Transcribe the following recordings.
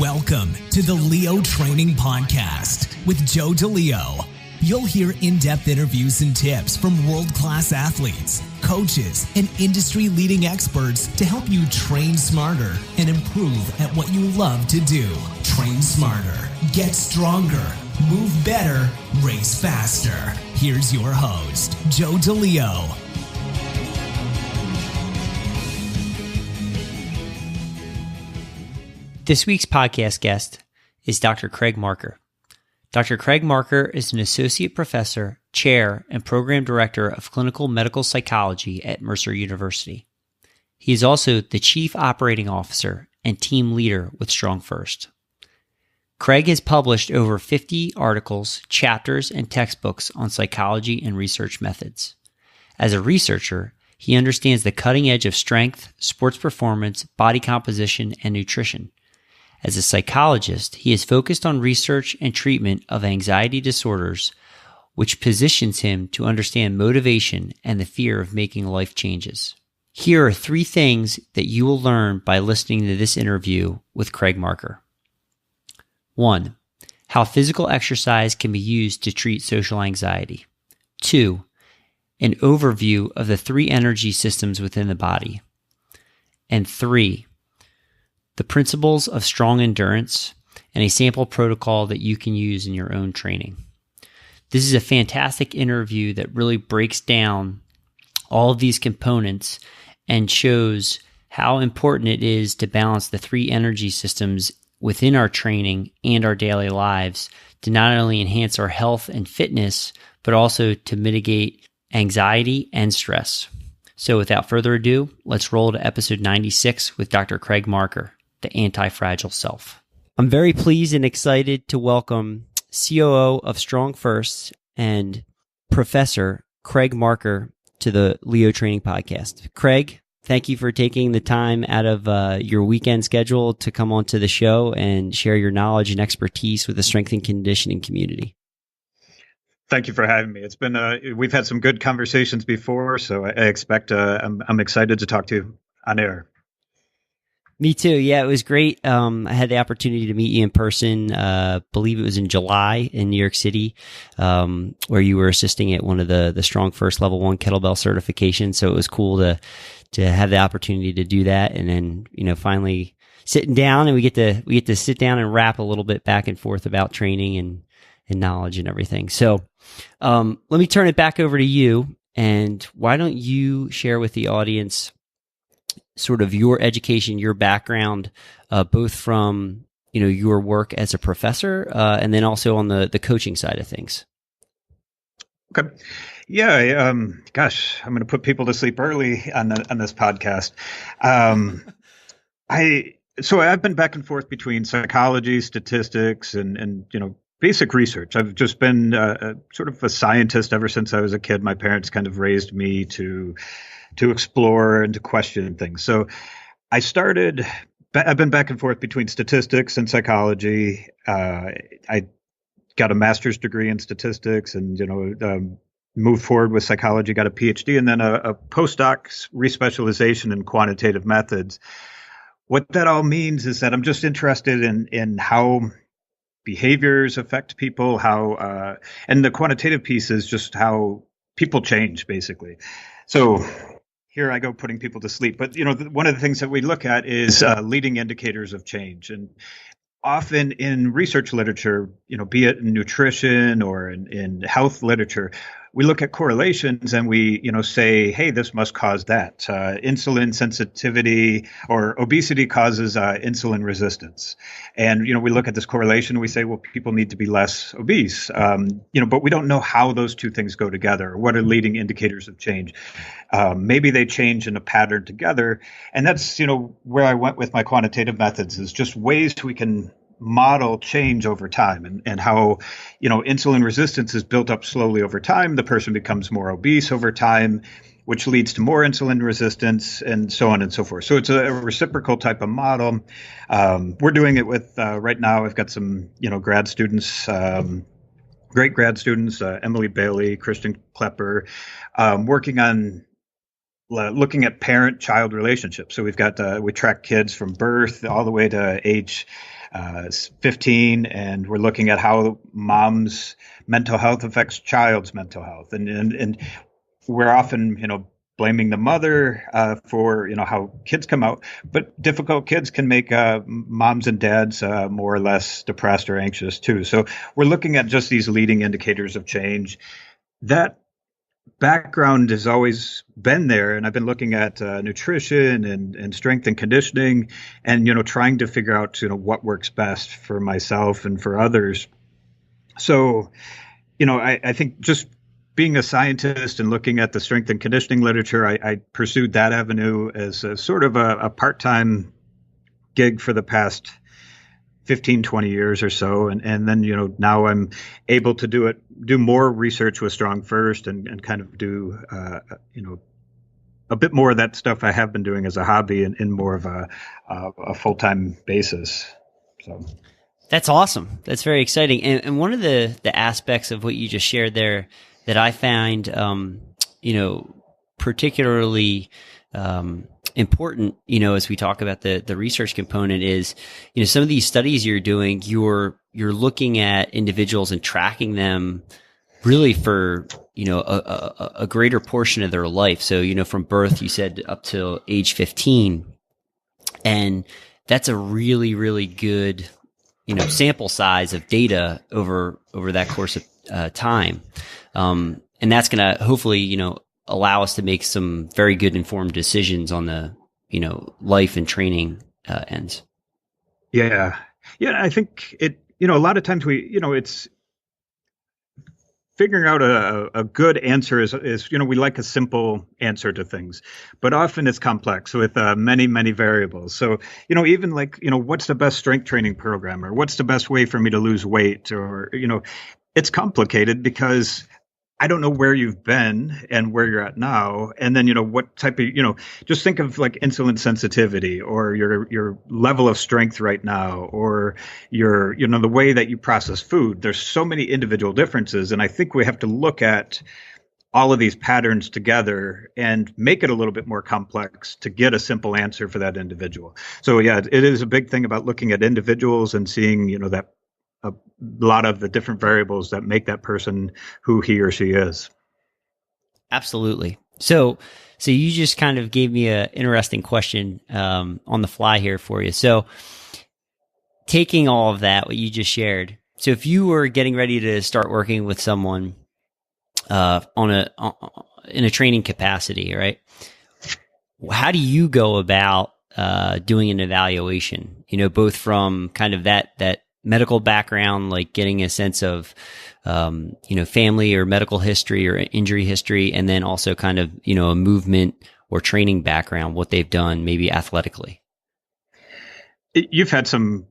Welcome to the Leo Training Podcast with Joe DeLeo. You'll hear in-depth interviews and tips from world-class athletes, coaches, and industry-leading experts to help you train smarter and improve at what you love to do. Train smarter, get stronger, move better, race faster. Here's your host, Joe DeLeo. This week's podcast guest is Dr. Craig Marker. Dr. Craig Marker is an associate professor, chair, and program director of clinical medical psychology at Mercer University. He is also the chief operating officer and team leader with StrongFirst. Craig has published over 50 articles, chapters, and textbooks on psychology and research methods. As a researcher, he understands the cutting edge of strength, sports performance, body composition, and nutrition. As a psychologist, he is focused on research and treatment of anxiety disorders, which positions him to understand motivation and the fear of making life changes. Here are 3 things that you will learn by listening to this interview with Craig Marker. 1. How physical exercise can be used to treat social anxiety. 2. An overview of the 3 energy systems within the body. And 3. The principles of strong endurance, and a sample protocol that you can use in your own training. This is a fantastic interview that really breaks down all of these components and shows how important it is to balance the 3 energy systems within our training and our daily lives to not only enhance our health and fitness, but also to mitigate anxiety and stress. So without further ado, let's roll to episode 96 with Dr. Craig Marker, the AntiFragile Self. I'm very pleased and excited to welcome COO of StrongFirst and Professor Craig Marker to the Leo Training Podcast. Craig, thank you for taking the time out of your weekend schedule to come onto the show and share your knowledge and expertise with the strength and conditioning community. Thank you for having me. It's been we've had some good conversations before, so I expect I'm excited to talk to you on air. Me too. Yeah, it was great. I had the opportunity to meet you in person, believe it was in July in New York City, where you were assisting at one of the StrongFirst Level 1 kettlebell certifications. So it was cool to have the opportunity to do that. And then, finally sitting down and we get to sit down and rap a little bit back and forth about training and knowledge and everything. So, let me turn it back over to you. And why don't you share with the audience sort of your education, your background, both from, your work as a professor, and then also on the coaching side of things. Okay. Yeah. Gosh, I'm going to put people to sleep early on this podcast. So I've been back and forth between psychology, statistics, and basic research. I've just been sort of a scientist ever since I was a kid. My parents kind of raised me to explore and to question things. So I've been back and forth between statistics and psychology. I got a master's degree in statistics and, moved forward with psychology, got a PhD, and then a postdoc respecialization in quantitative methods. What that all means is that I'm just interested in how behaviors affect people, and the quantitative piece is just how people change, basically. So here I go putting people to sleep. But, one of the things that we look at is leading indicators of change. And often in research literature, be it in nutrition or in health literature, we look at correlations and we, say, hey, this must cause that. Insulin sensitivity or obesity causes insulin resistance. And, we look at this correlation and we say, well, people need to be less obese. But we don't know how those two things go together. What are leading indicators of change? Maybe they change in a pattern together. And that's, where I went with my quantitative methods is just ways we can model change over time and how, insulin resistance is built up slowly over time. The person becomes more obese over time, which leads to more insulin resistance and so on and so forth. So it's a reciprocal type of model. We're doing it with, right now, I've got some, grad students, great grad students, Emily Bailey, Christian Klepper, working on looking at parent-child relationships. So we've got, we track kids from birth all the way to age 15, and we're looking at how mom's mental health affects child's mental health, and we're often, blaming the mother for how kids come out, but difficult kids can make moms and dads more or less depressed or anxious too. So we're looking at just these leading indicators of change. That background has always been there, and I've been looking at nutrition and strength and conditioning, and trying to figure out what works best for myself and for others. So I think just being a scientist and looking at the strength and conditioning literature, I pursued that avenue as a sort of a part-time gig for the past 15, 20 years or so. And then, now I'm able to do more research with StrongFirst and kind of do, a bit more of that stuff I have been doing as a hobby in more of a full-time basis. So that's awesome. That's very exciting. And one of the aspects of what you just shared there that I find, particularly important, as we talk about the research component is, some of these studies you're doing, you're looking at individuals and tracking them really for, a greater portion of their life. So, from birth, you said up till age 15, and that's a really, really good, sample size of data over that course of time. And that's going to hopefully, allow us to make some very good informed decisions on the, life and training ends. Yeah. Yeah. I think a lot of times it's figuring out a good answer is, we like a simple answer to things, but often it's complex with many, many variables. So, even like, what's the best strength training program, or what's the best way for me to lose weight, or, it's complicated because I don't know where you've been and where you're at now. And then, what type of, just think of like insulin sensitivity, or your level of strength right now, or your, the way that you process food. There's so many individual differences. And I think we have to look at all of these patterns together and make it a little bit more complex to get a simple answer for that individual. So yeah, it is a big thing about looking at individuals and seeing, that a lot of the different variables that make that person who he or she is. Absolutely. So you just kind of gave me an interesting question on the fly here for you. So taking all of that, what you just shared. So if you were getting ready to start working with someone in a training capacity, right? How do you go about doing an evaluation? Both from kind of that medical background, like getting a sense of, family or medical history or injury history, and then also kind of, a movement or training background, what they've done maybe athletically. You've had some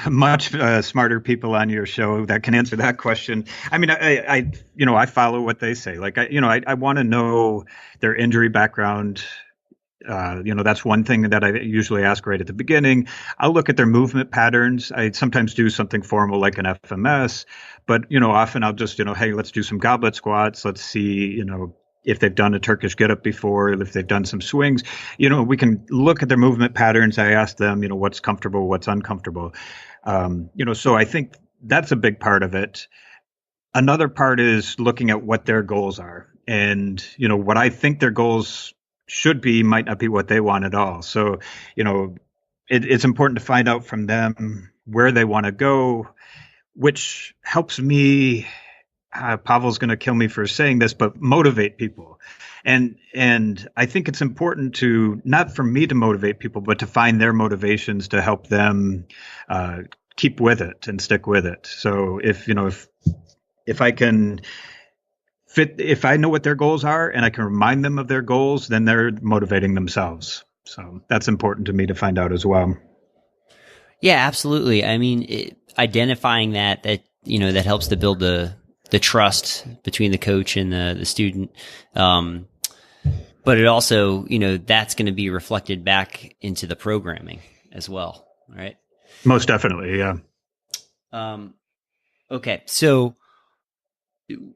much smarter people on your show that can answer that question. I mean, I follow what they say. Like, I want to know their injury background. That's one thing that I usually ask right at the beginning. I'll look at their movement patterns. I sometimes do something formal like an FMS, but, often I'll just, hey, let's do some goblet squats. Let's see, if they've done a Turkish get-up before, if they've done some swings, we can look at their movement patterns. I ask them, what's comfortable, what's uncomfortable. So I think that's a big part of it. Another part is looking at what their goals are. And, what I think their goals should be might not be what they want at all. So, it's important to find out from them where they want to go, which helps me, Pavel's going to kill me for saying this, but motivate people. And I think it's important to, not for me to motivate people, but to find their motivations to help them keep with it and stick with it. So if I can if I know what their goals are and I can remind them of their goals, then they're motivating themselves. So that's important to me to find out as well. Yeah, absolutely. I mean, identifying that helps to build the trust between the coach and the student. But it also, that's going to be reflected back into the programming as well. Right. Most definitely. Yeah. Okay. So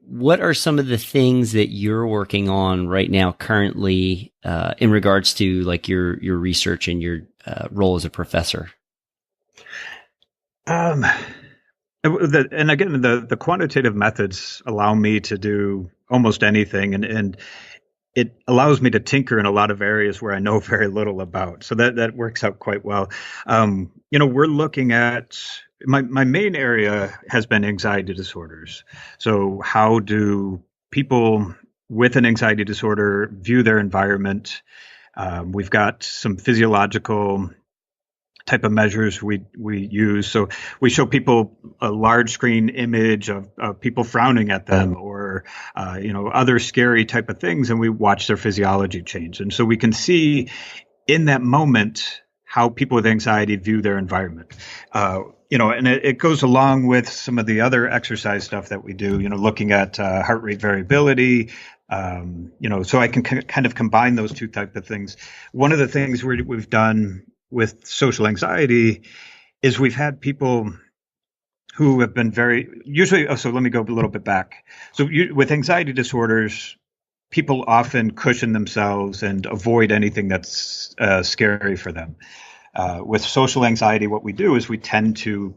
what are some of the things that you're working on right now currently in regards to like your research and your role as a professor? Um, and again, the quantitative methods allow me to do almost anything, and it allows me to tinker in a lot of areas where I know very little about. So that works out quite well. We're looking at my main area has been anxiety disorders. So how do people with an anxiety disorder view their environment? We've got some physiological type of measures we use. So we show people a large screen image of people frowning at them or, other scary type of things, and we watch their physiology change. And so we can see in that moment how people with anxiety view their environment. And it goes along with some of the other exercise stuff that we do, looking at heart rate variability. So I can kind of combine those two type of things. One of the things we've done with social anxiety is we've had people who have been so let me go a little bit back. So with anxiety disorders, people often cushion themselves and avoid anything that's scary for them. With social anxiety, what we do is we tend to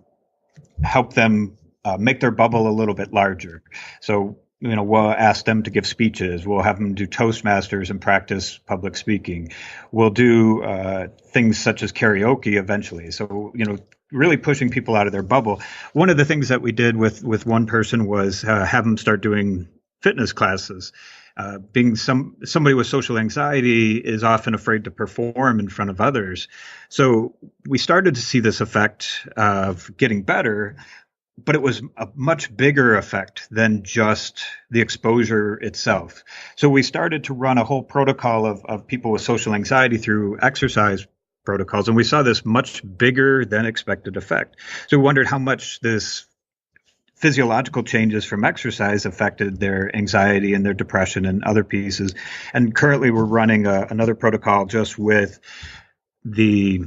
help them make their bubble a little bit larger. So we'll ask them to give speeches. We'll have them do Toastmasters and practice public speaking. We'll do things such as karaoke eventually. So, really pushing people out of their bubble. One of the things that we did with one person was have them start doing fitness classes. Being somebody with social anxiety is often afraid to perform in front of others. So we started to see this effect of getting better, but it was a much bigger effect than just the exposure itself. So we started to run a whole protocol of people with social anxiety through exercise protocols, and we saw this much bigger than expected effect. So we wondered how much this physiological changes from exercise affected their anxiety and their depression and other pieces. And currently we're running another protocol just with the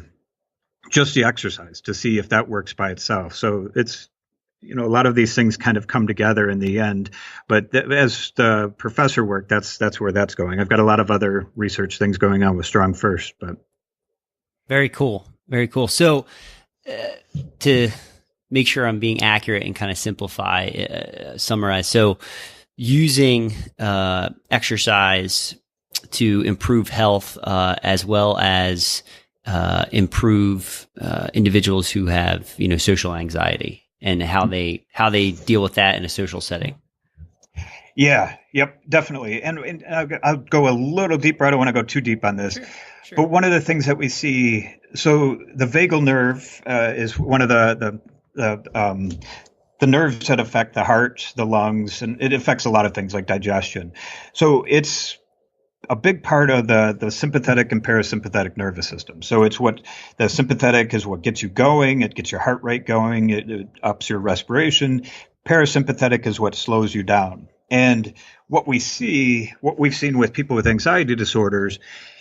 exercise to see if that works by itself. So it's, a lot of these things kind of come together in the end, but as the professor work, that's where that's going. I've got a lot of other research things going on with StrongFirst, but very cool. Very cool. So to make sure I'm being accurate and kind of summarize. So using exercise to improve health as well as improve individuals who have, social anxiety and how they deal with that in a social setting. Yeah. Yep. Definitely. And I'll go a little deeper. I don't want to go too deep on this. Sure. But one of the things that we see, so the vagal nerve is one of the nerves that affect the heart, the lungs, and it affects a lot of things like digestion. So it's a big part of the sympathetic and parasympathetic nervous system. So it's what the sympathetic is what gets you going. It gets your heart rate going. It ups your respiration. Parasympathetic is what slows you down. And what we've seen with people with anxiety disorders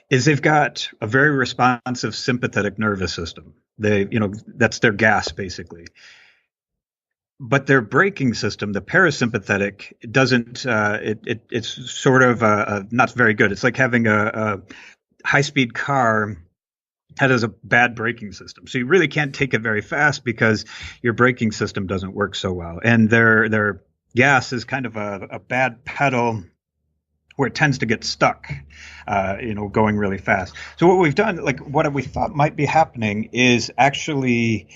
is they've got a very responsive sympathetic nervous system. That's their gas basically. But their braking system, the parasympathetic, doesn't. It's sort of not very good. It's like having a high-speed car that has a bad braking system. So you really can't take it very fast because your braking system doesn't work so well. And their gas is kind of a bad pedal where it tends to get stuck, going really fast. So what we've done, like what we thought might be happening, is actually,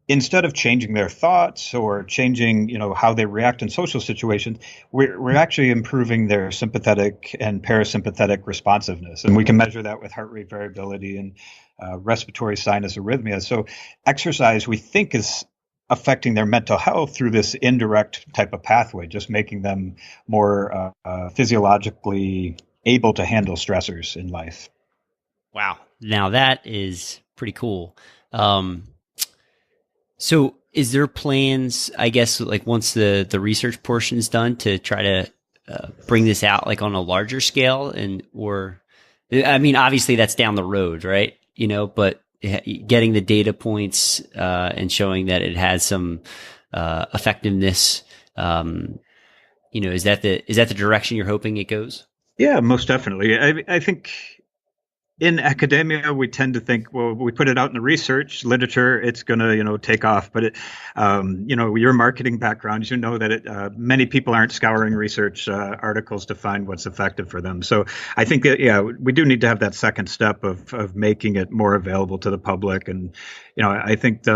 instead of changing their thoughts or changing, how they react in social situations, we're actually improving their sympathetic and parasympathetic responsiveness. And we can measure that with heart rate variability and respiratory sinus arrhythmia. So exercise, we think, is affecting their mental health through this indirect type of pathway, just making them more physiologically able to handle stressors in life. Wow. Now that is pretty cool. So is there plans, I guess, like once the research portion is done, to try to bring this out like on a larger scale? Obviously that's down the road, right? But getting the data points and showing that it has some effectiveness, is that the direction you're hoping it goes? Yeah, most definitely. I think in academia, we tend to think, well, we put it out in the research literature, it's going to, take off. But your marketing background, you know that many people aren't scouring research articles to find what's effective for them. So I think that, we do need to have that second step of making it more available to the public. And, I think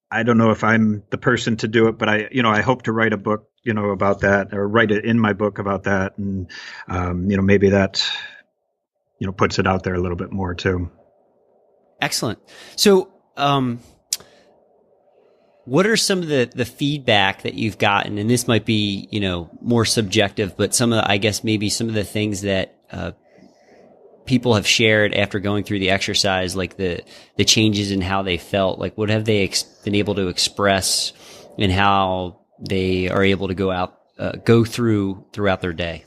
I don't know if I'm the person to do it, but I hope to write a book, about that, or write it in my book about that. And, maybe that, puts it out there a little bit more too. Excellent. So, what are some of the feedback that you've gotten? And this might be, more subjective, but maybe some of the things that, people have shared after going through the exercise, like the changes in how they felt, like what have they been able to express and how they are able to go throughout their day?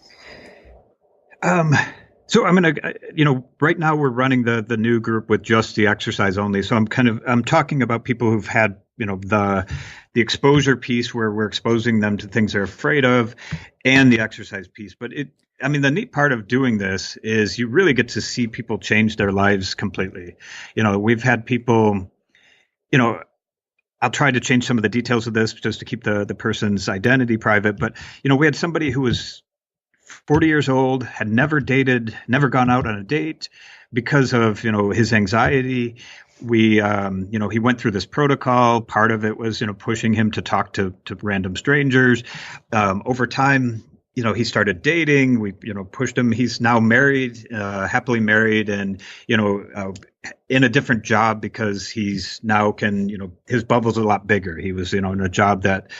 So I'm going to, right now we're running the new group with just the exercise only. So I'm talking about people who've had, the exposure piece where we're exposing them to things they're afraid of, and the exercise piece. But the neat part of doing this is you really get to see people change their lives completely. We've had people, I'll try to change some of the details of this just to keep the person's identity private. But, we had somebody who was 40 years old, had never dated, never gone out on a date because of, his anxiety. We, he went through this protocol. Part of it was, pushing him to talk to random strangers. Over time, he started dating. We, pushed him. He's now married, happily married, and, in a different job because he's now his bubble's a lot bigger. He was, in a job that,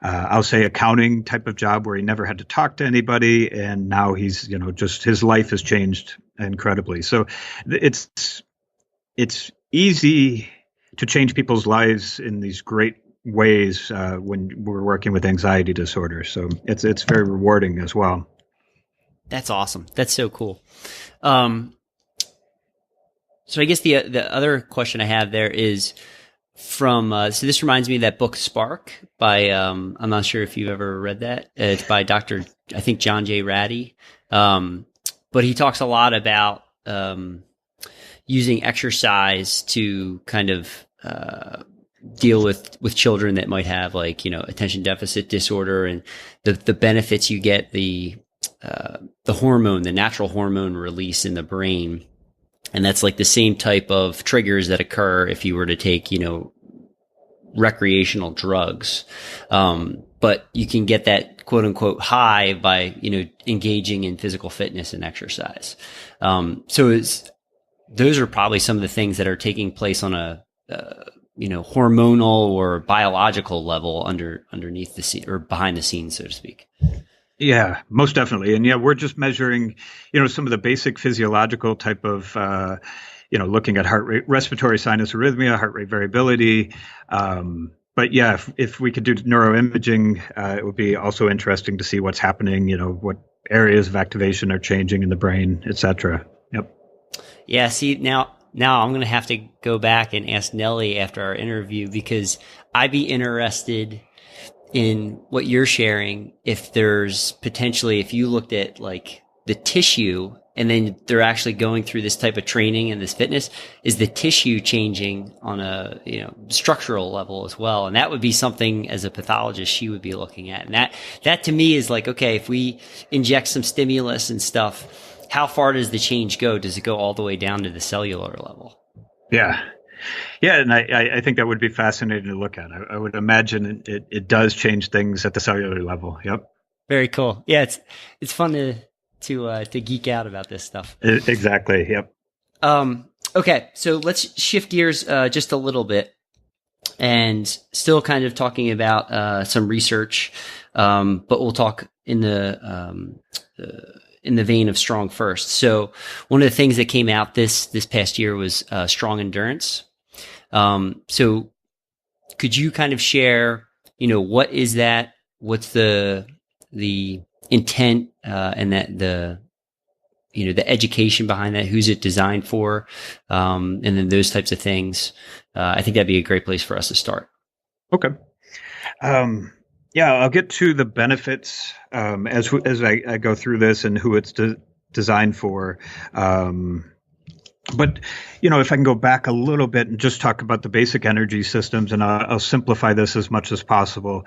I'll say accounting type of job where he never had to talk to anybody. And now he's, just his life has changed incredibly. So it's easy to change people's lives in these great ways when we're working with anxiety disorders. So it's very rewarding as well. That's awesome. That's so cool. So I guess the other question I have there is from, so this reminds me of that book Spark by, I'm not sure if you've ever read that. It's by Dr. I think John J. Ratty. But he talks a lot about, using exercise to kind of, deal with children that might have attention deficit disorder, and the benefits you get, the natural hormone release in the brain. And that's like the same type of triggers that occur if you were to take, recreational drugs. But you can get that quote unquote high by, engaging in physical fitness and exercise. Those are probably some of the things that are taking place on a, hormonal or biological level underneath the scene or behind the scenes, so to speak. Yeah, most definitely. And we're just measuring, some of the basic physiological type of, looking at heart rate, respiratory sinus arrhythmia, heart rate variability. But if we could do neuroimaging, it would be also interesting to see what's happening, what areas of activation are changing in the brain, et cetera. Yep. Yeah. See, now I'm going to have to go back and ask Nellie after our interview, because I'd be interested in what you're sharing. If there's potentially, if you looked at like the tissue and then they're actually going through this type of training and this fitness, is the tissue changing on a, structural level as well? And that would be something as a pathologist she would be looking at. And that to me is like, okay, if we inject some stimulus and stuff, how far does the change go? Does it go all the way down to the cellular level? Yeah. Yeah, and I think that would be fascinating to look at. I would imagine it does change things at the cellular level. Yep. Very cool. Yeah, it's fun to geek out about this stuff. Exactly. Yep. Okay, so let's shift gears just a little bit, and still kind of talking about some research, but we'll talk in the vein of StrongFirst. So one of the things that came out this past year was Strong Endurance. So could you kind of share, what is that? What's the intent and that the education behind that? Who's it designed for? And then those types of things. I think that'd be a great place for us to start. Okay. I'll get to the benefits as I go through this and who it's designed for. But, if I can go back a little bit and just talk about the basic energy systems, and I'll simplify this as much as possible.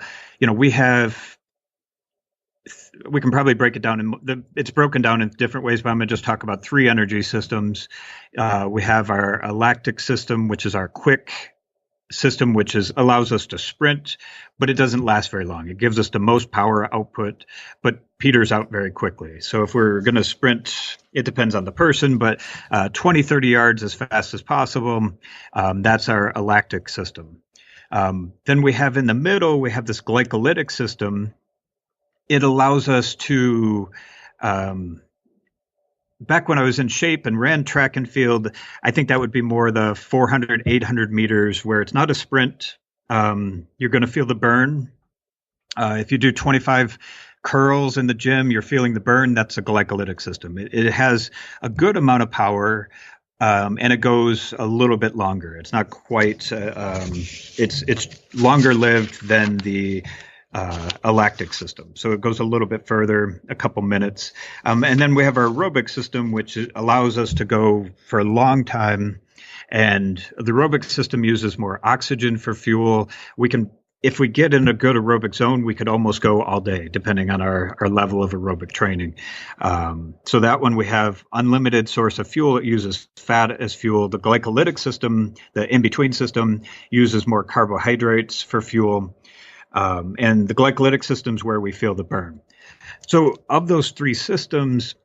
We can probably break it down it's broken down in different ways, but I'm going to just talk about 3 energy systems. We have our lactic system, which is our quick system, which allows us to sprint, but it doesn't last very long. It gives us the most power output, but peters out very quickly. So if we're going to sprint, it depends on the person, but 20, 30 yards as fast as possible, that's our lactic system. Then we have in the middle, we have this glycolytic system. It allows us to, back when I was in shape and ran track and field, I think that would be more the 400, 800 meters where it's not a sprint. You're going to feel the burn. If you do 25 curls in the gym, you're feeling the burn. That's a glycolytic system. It has a good amount of power, and it goes a little bit longer. It's not quite, it's longer lived than the a lactic system. So it goes a little bit further, a couple minutes. And then we have our aerobic system, which allows us to go for a long time. And the aerobic system uses more oxygen for fuel. If we get in a good aerobic zone, we could almost go all day, depending on our level of aerobic training. So that one, we have unlimited source of fuel. It uses fat as fuel. The glycolytic system, the in-between system, uses more carbohydrates for fuel. And the glycolytic system is where we feel the burn. So of those 3 systems,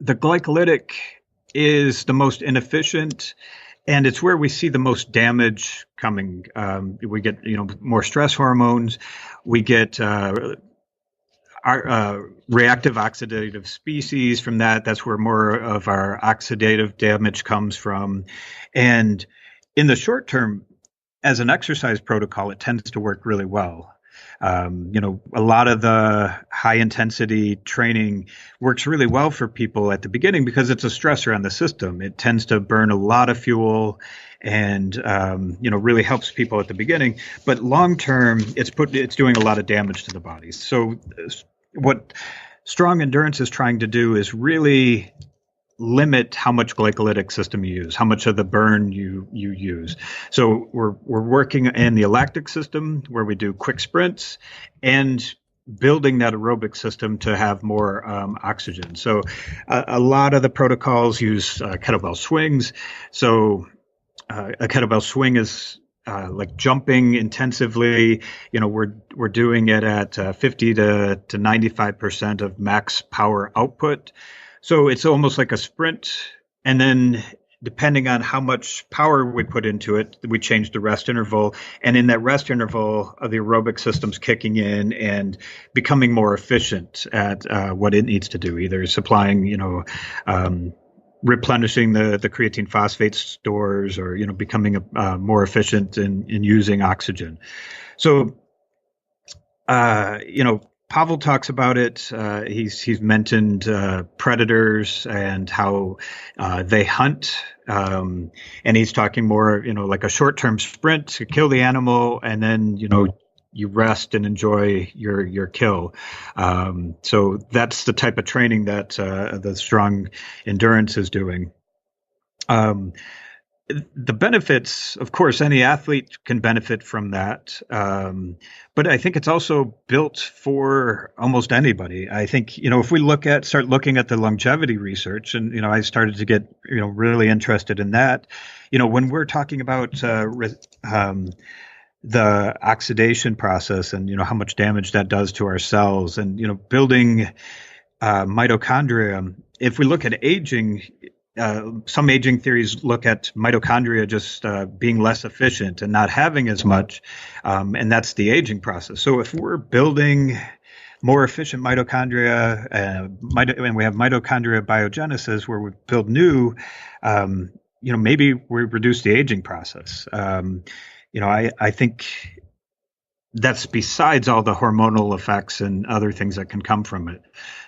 the glycolytic is the most inefficient, and it's where we see the most damage coming. We get, more stress hormones. We get our reactive oxidative species from that. That's where more of our oxidative damage comes from. And in the short term, as an exercise protocol, it tends to work really well. A lot of the high intensity training works really well for people at the beginning because it's a stressor on the system. It tends to burn a lot of fuel and, really helps people at the beginning. But long term, it's doing a lot of damage to the body. So what strong endurance is trying to do is really limit how much glycolytic system you use, how much of the burn you use. So we're working in the lactic system where we do quick sprints and building that aerobic system to have more oxygen. So a lot of the protocols use kettlebell swings. So a kettlebell swing is like jumping intensively. We're doing it at 50 to 95% of max power output. So it's almost like a sprint, and then depending on how much power we put into it, we change the rest interval. And in that rest interval, the aerobic system's kicking in and becoming more efficient at what it needs to do, either supplying, replenishing the creatine phosphate stores, or becoming more efficient in using oxygen. So, Pavel talks about it. He's mentioned predators and how they hunt, and he's talking more, like a short-term sprint to kill the animal, and then you rest and enjoy your kill. So that's the type of training that the strong endurance is doing. The benefits, of course, any athlete can benefit from that. But I think it's also built for almost anybody. I think, if we start looking at the longevity research, and, I started to get, really interested in that, when we're talking about the oxidation process and, how much damage that does to our cells and, building mitochondria, if we look at aging, some aging theories look at mitochondria just being less efficient and not having as much, and that's the aging process. So if we're building more efficient mitochondria, and we have mitochondria biogenesis where we build new, maybe we reduce the aging process. I think that's besides all the hormonal effects and other things that can come from it.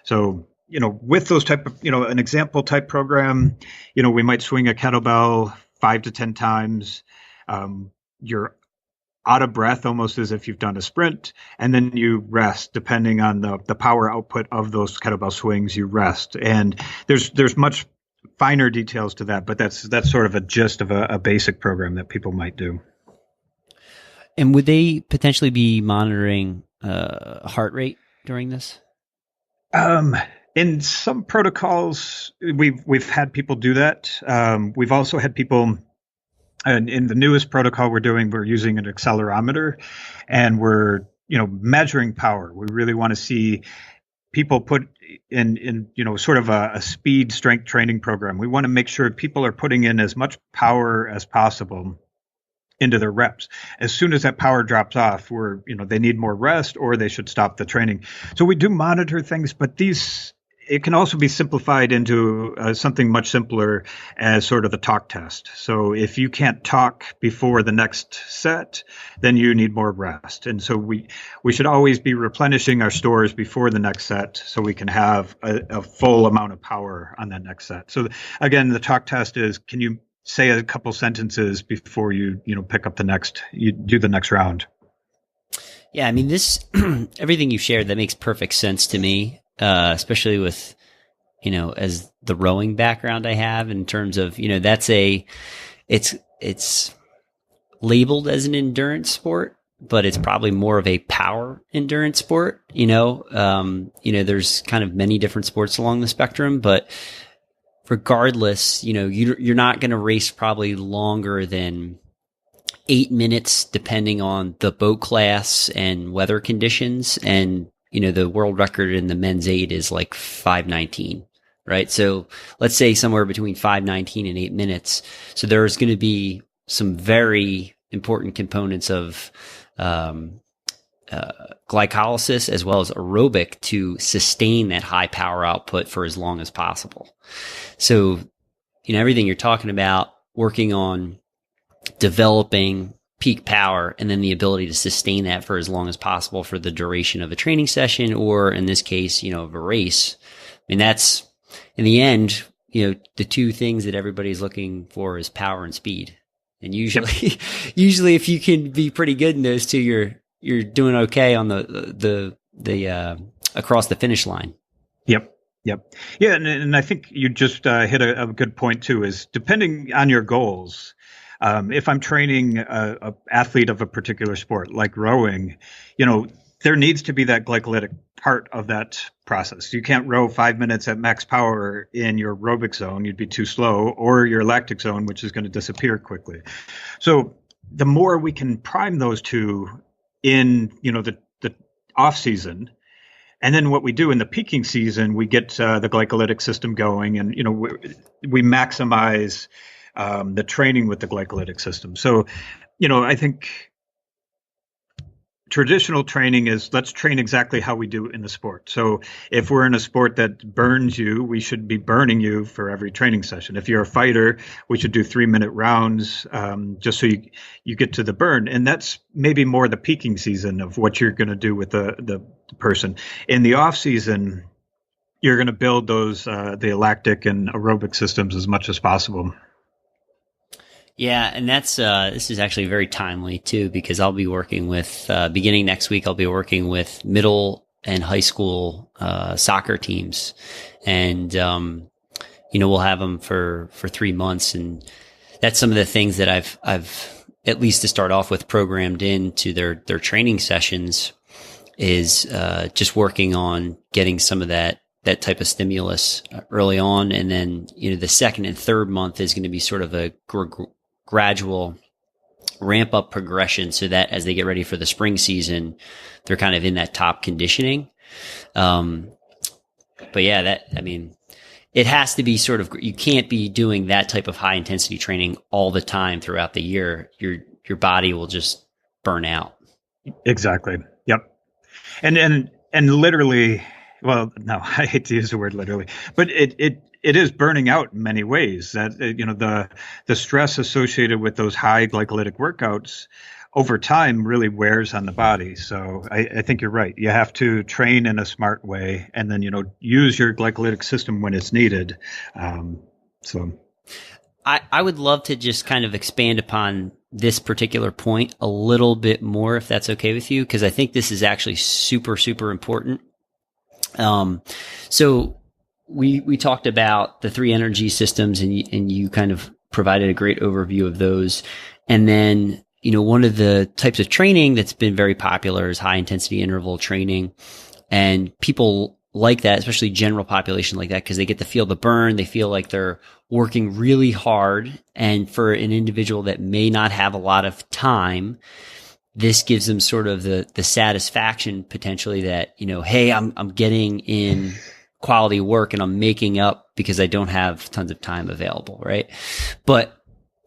So, with those type of, an example type program, we might swing a kettlebell 5 to 10 times. Your out of breath, almost as if you've done a sprint, and then you rest. Depending on the power output of those kettlebell swings, you rest. And there's much finer details to that, but that's sort of a gist of a basic program that people might do. And would they potentially be monitoring heart rate during this? In some protocols, we've had people do that. We've also had people. And in the newest protocol we're using an accelerometer, and we're measuring power. We really want to see people put in sort of a speed strength training program. We want to make sure people are putting in as much power as possible into their reps. As soon as that power drops off, they need more rest, or they should stop the training. So we do monitor things, but it can also be simplified into something much simpler as sort of the talk test. So if you can't talk before the next set, then you need more rest. And so we should always be replenishing our stores before the next set, so we can have a full amount of power on that next set. So again, the talk test is, can you say a couple sentences before you pick up you do the next round? Yeah, I mean, this everything you shared, that makes perfect sense to me. Especially with, as the rowing background I have, in terms of, it's labeled as an endurance sport, but it's probably more of a power endurance sport. There's kind of many different sports along the spectrum, but regardless, you're not going to race probably longer than 8 minutes, depending on the boat class and weather conditions. And the world record in the men's 8 is like 5:19, right? So let's say somewhere between 5:19 and 8 minutes. So there's going to be some very important components of glycolysis as well as aerobic to sustain that high power output for as long as possible. So, everything you're talking about, working on developing peak power, and then the ability to sustain that for as long as possible for the duration of a training session, or in this case, of a race. I mean, that's in the end, the two things that everybody's looking for is power and speed. And usually, usually if you can be pretty good in those two, you're doing okay on the across the finish line. Yep. Yeah. And I think you just hit a good point too, is depending on your goals. If I'm training a athlete of a particular sport, like rowing, there needs to be that glycolytic part of that process. You can't row 5 minutes at max power in your aerobic zone. You'd be too slow, or your lactic zone, which is going to disappear quickly. So the more we can prime those two in, the off season, and then what we do in the peaking season, we get the glycolytic system going, and, we maximize the training with the glycolytic system. So, I think traditional training is, let's train exactly how we do in the sport. So if we're in a sport that burns you, we should be burning you for every training session. If you're a fighter, we should do 3-minute rounds, just so you get to the burn. And that's maybe more the peaking season of what you're going to do with the person. In the off season, you're going to build those, the lactic and aerobic systems as much as possible. Yeah, and that's this is actually very timely too, because I'll be working with beginning next week. I'll be working with middle and high school soccer teams, and we'll have them for 3 months, and that's some of the things that I've at least to start off with programmed into their training sessions is just working on getting some of that type of stimulus early on, and then the second and third month is going to be sort of a gradual ramp up progression, so that as they get ready for the spring season, they're kind of in that top conditioning. But yeah, it has to be sort of, you can't be doing that type of high intensity training all the time throughout the year. Your body will just burn out. Exactly. Yep. And literally, well, no, I hate to use the word literally, but it is burning out in many ways. That the stress associated with those high glycolytic workouts over time really wears on the body. So I think you're right. You have to train in a smart way, and then use your glycolytic system when it's needed. So I would love to just kind of expand upon this particular point a little bit more, if that's okay with you, because I think this is actually super, super important. So we talked about the 3 energy systems, and you kind of provided a great overview of those. And then, one of the types of training that's been very popular is high intensity interval training. And people like that, especially general population like that, because they get to feel the burn. They feel like they're working really hard. And for an individual that may not have a lot of time, this gives them sort of the satisfaction potentially that, hey, I'm getting in quality work and I'm making up because I don't have tons of time available, right? But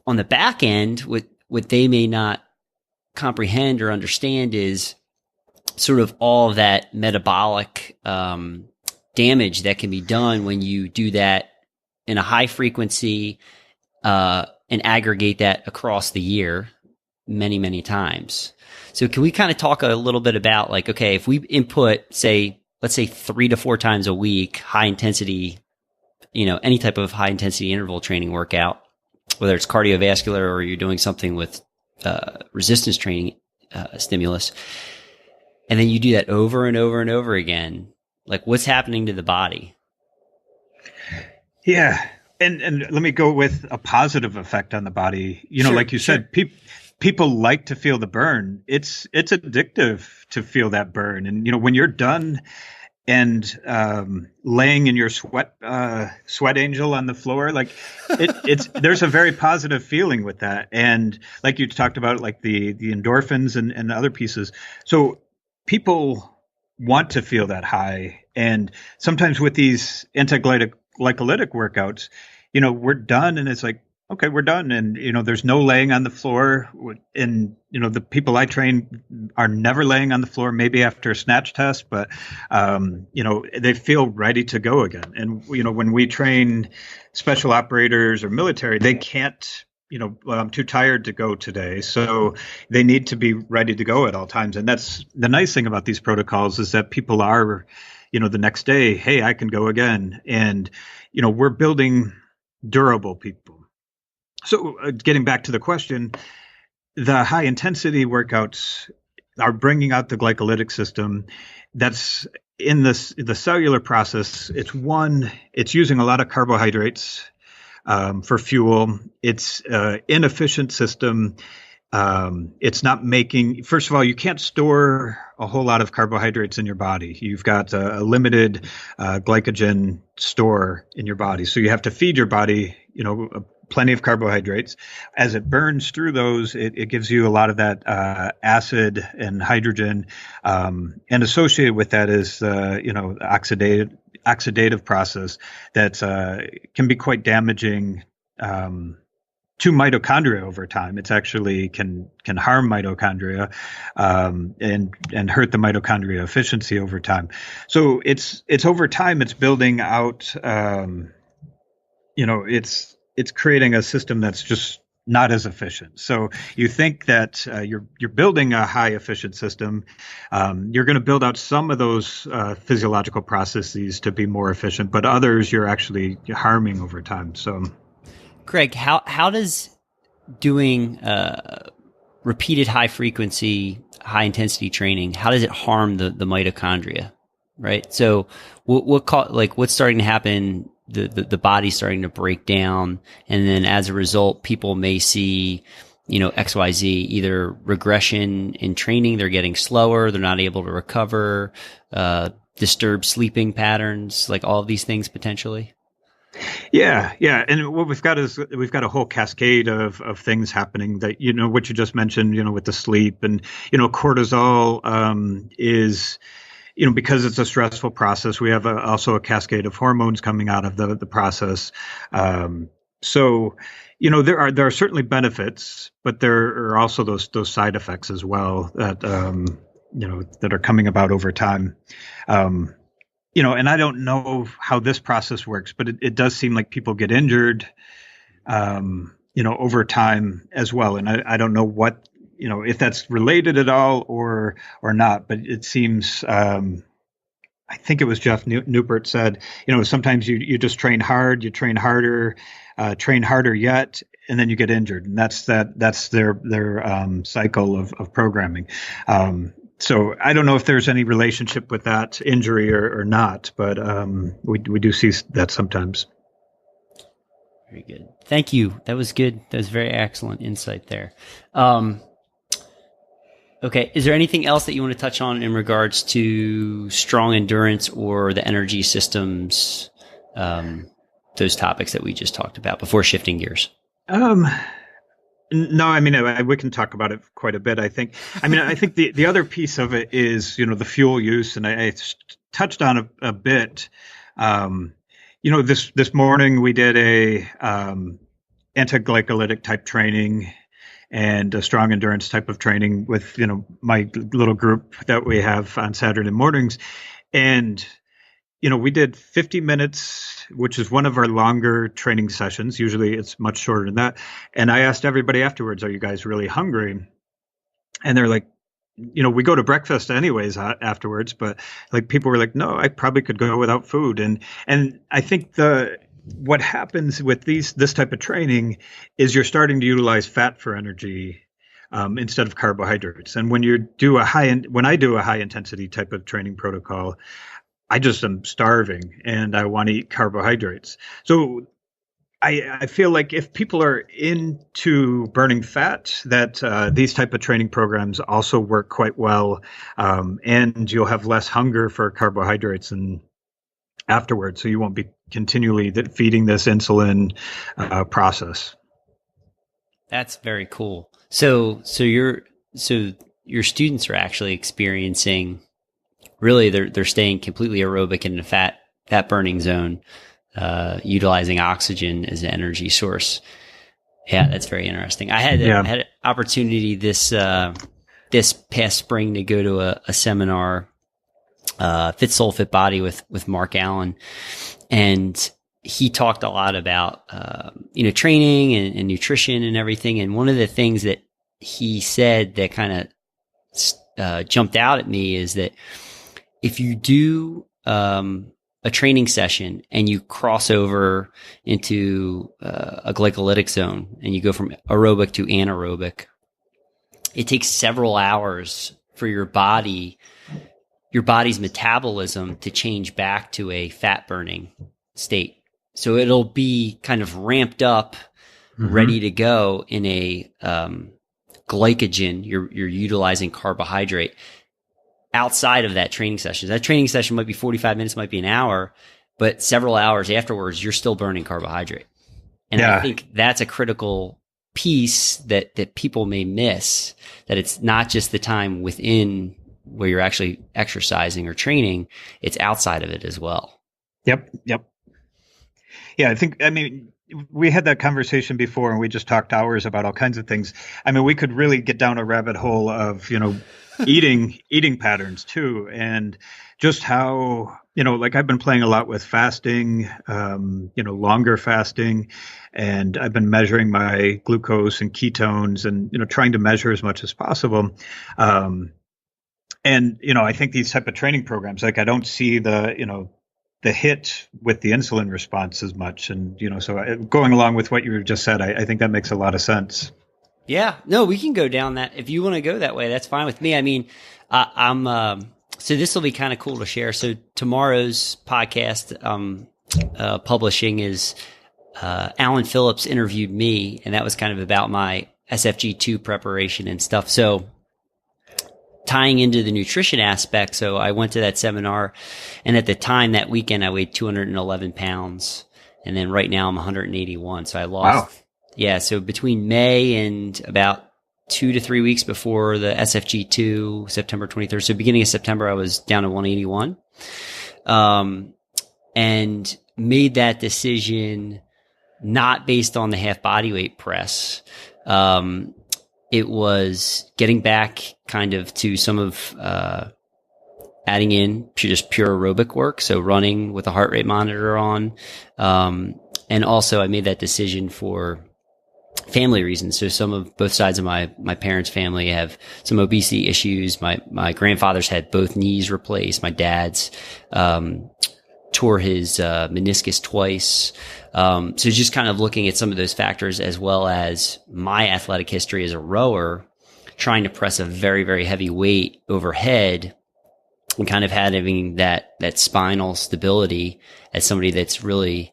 on the back end, what they may not comprehend or understand is sort of all of that metabolic damage that can be done when you do that in a high frequency and aggregate that across the year many, many times. So can we kind of talk a little bit about like, okay, if we input, let's say 3 to 4 times a week, high intensity, any type of high intensity interval training workout, whether it's cardiovascular or you're doing something with resistance training stimulus, and then you do that over and over and over again, like what's happening to the body? Yeah. And let me go with a positive effect on the body. Sure, like you said, people like to feel the burn. It's addictive to feel that burn. And, when you're done and laying in your sweat angel on the floor, like there's a very positive feeling with that. And like you talked about, like the endorphins and other pieces. So people want to feel that high. And sometimes with these anti-glycolytic workouts, we're done and it's like, okay, we're done. And, there's no laying on the floor. And, the people I train are never laying on the floor, maybe after a snatch test, but, they feel ready to go again. And, when we train special operators or military, they can't, well, I'm too tired to go today. So they need to be ready to go at all times. And that's the nice thing about these protocols is that people are, the next day, hey, I can go again. And, we're building durable people. So getting back to the question, the high intensity workouts are bringing out the glycolytic system. That's in the cellular process. It's using a lot of carbohydrates for fuel. It's an inefficient system. It's not making, first of all, you can't store a whole lot of carbohydrates in your body. You've got a limited glycogen store in your body. So you have to feed your body, plenty of carbohydrates. As it burns through those, it gives you a lot of that acid and hydrogen. And associated with that is, oxidative process that can be quite damaging to mitochondria over time. It's actually can harm mitochondria and hurt the mitochondria efficiency over time. So it's over time. It's building out. It's creating a system that's just not as efficient. So you think that you're building a high efficient system. You're going to build out some of those physiological processes to be more efficient, but others you're actually harming over time. So. Craig, how does doing repeated high frequency, high intensity training, how does it harm the mitochondria, right? So what's starting to happen? The body's starting to break down, and then as a result, people may see, XYZ, either regression in training, they're getting slower, they're not able to recover, disturbed sleeping patterns, like all of these things potentially. Yeah. And what we've got a whole cascade of things happening that, what you just mentioned, with the sleep and, cortisol is, because it's a stressful process. We have also a cascade of hormones coming out of the process. So, there are certainly benefits, but there are also those side effects as well that, that are coming about over time. And I don't know how this process works, but it does seem like people get injured, over time as well. And I don't know what, if that's related at all or not, but it seems, I think it was Jeff Newport said, sometimes you just train hard, you train harder yet. and then you get injured, and that's their cycle of programming. So I don't know if there's any relationship with that injury or not, but we do see that sometimes. Very good. Thank you. That was good. That was very excellent insight there. Okay. Is there anything else that you want to touch on in regards to strong endurance or the energy systems, those topics that we just talked about before shifting gears? No, I mean, we can talk about it quite a bit, I think. I mean, I think the other piece of it is, the fuel use, and I touched on a bit. This morning we did a anti-glycolytic type training and a strong endurance type of training with, my little group that we have on Saturday mornings. And, we did 50 minutes, which is one of our longer training sessions. Usually it's much shorter than that. And I asked everybody afterwards, are you guys really hungry? And they're like, we go to breakfast anyways afterwards, but like people were like, no, I probably could go without food. And I think what happens with this type of training is you're starting to utilize fat for energy instead of carbohydrates. And when when I do a high intensity type of training protocol, I just am starving and I want to eat carbohydrates. So I feel like if people are into burning fat, that these type of training programs also work quite well, and you'll have less hunger for carbohydrates and afterwards. So you won't be continually feeding this insulin process. That's very cool. So your students are actually experiencing. Really, they're staying completely aerobic in the fat burning zone, utilizing oxygen as an energy source. Yeah, that's very interesting. I had an opportunity this past spring to go to a seminar, Fit Soul, Fit Body with Mark Allen, and he talked a lot about training and nutrition and everything. And one of the things that he said that kind of jumped out at me is that if you do a training session and you cross over into a glycolytic zone and you go from aerobic to anaerobic, it takes several hours for your body's metabolism to change back to a fat burning state. So it'll be kind of ramped up, ready to go in a glycogen. You're utilizing carbohydrate outside of that training session. That training session might be 45 minutes, might be an hour, but several hours afterwards, you're still burning carbohydrate. And I think that's a critical piece that people may miss, that it's not just the time within where you're actually exercising or training, it's outside of it as well. Yep. Yeah, we had that conversation before and we just talked hours about all kinds of things. I mean, we could really get down a rabbit hole of, eating patterns too. And just how, like I've been playing a lot with fasting, longer fasting, and I've been measuring my glucose and ketones and, trying to measure as much as possible. And, I think these type of training programs, like I don't see the hit with the insulin response as much. And, so going along with what you just said, I think that makes a lot of sense. Yeah, no, we can go down that. If you want to go that way, that's fine with me. I mean, so this will be kind of cool to share. So tomorrow's podcast, publishing is, Alan Phillips interviewed me, and that was kind of about my SFG2 preparation and stuff. So tying into the nutrition aspect. So I went to that seminar, and at the time that weekend, I weighed 211 pounds. And then right now I'm 181. So I lost. Wow. Yeah. So between May and about 2 to 3 weeks before the SFG2, September 23rd. So beginning of September, I was down to 181. And made that decision not based on the half body weight press. It was getting back kind of to some of, adding in just pure aerobic work. So running with a heart rate monitor on. And also I made that decision for family reasons. So both sides of my parents' family have some obesity issues. My grandfather's had both knees replaced. My dad's, tore his meniscus twice. So just kind of looking at some of those factors, as well as my athletic history as a rower, trying to press a very, very heavy weight overhead, and kind of having that spinal stability as somebody that's really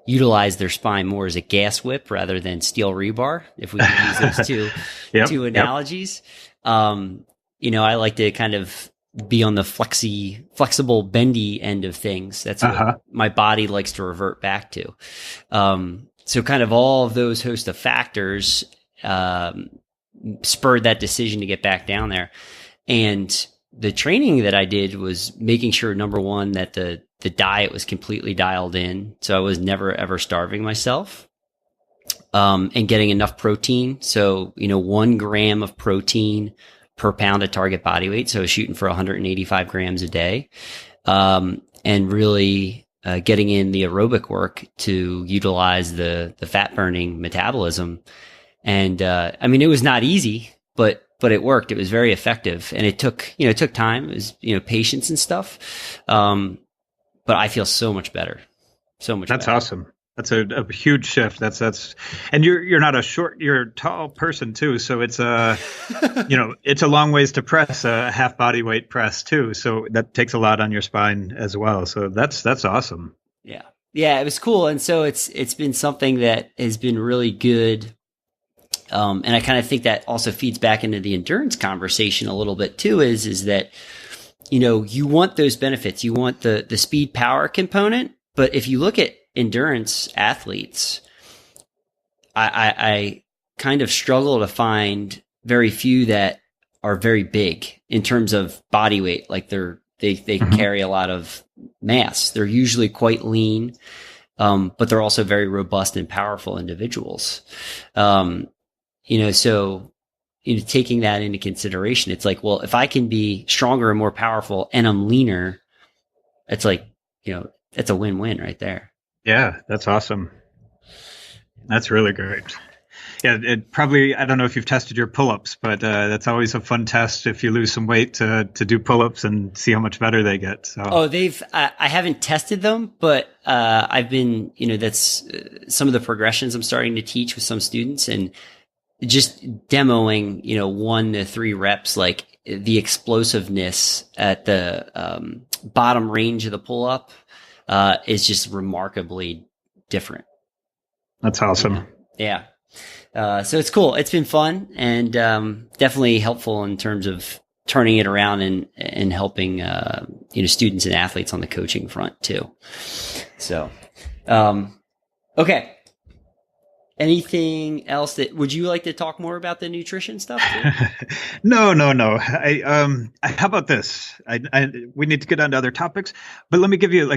utilized their spine more as a gas whip rather than steel rebar, if we can use those two analogies. I like to kind of be on the flexible, bendy end of things. That's what my body likes to revert back to. So kind of all of those host of factors spurred that decision to get back down there. And the training that I did was making sure, number one, that the diet was completely dialed in. So I was never, ever starving myself, and getting enough protein. So, 1 gram of protein per pound of target body weight. So I was shooting for 185 grams a day, and really getting in the aerobic work to utilize the fat burning metabolism. And it was not easy, but it worked. It was very effective, and it took time. It was, patience and stuff. But I feel so much better. So much That's better. awesome. That's a huge shift. And you're not you're a tall person too. So it's it's a long ways to press a half body weight press too. So that takes a lot on your spine as well. So that's awesome. Yeah. Yeah. It was cool. And so it's been something that has been really good. And I kind of think that also feeds back into the endurance conversation a little bit too, is that, you want those benefits. You want the speed power component. But if you look at endurance athletes, I kind of struggle to find very few that are very big in terms of body weight. Like they carry a lot of mass. They're usually quite lean, but they're also very robust and powerful individuals. So taking that into consideration, it's like, well, if I can be stronger and more powerful and I'm leaner, it's like, it's a win-win right there. Yeah, that's awesome. That's really great. Yeah, it probably, I don't know if you've tested your pull-ups, but that's always a fun test if you lose some weight to do pull-ups and see how much better they get. So. Oh, I haven't tested them, but I've been, that's some of the progressions I'm starting to teach with some students, and just demoing, 1 to 3 reps, like the explosiveness at the bottom range of the pull-up is just remarkably different. That's awesome. Yeah. So it's cool. It's been fun, and definitely helpful in terms of turning it around and helping students and athletes on the coaching front too. So, okay. Anything else would you like to talk more about the nutrition stuff too? No. How about this? We need to get on to other topics, but let me give you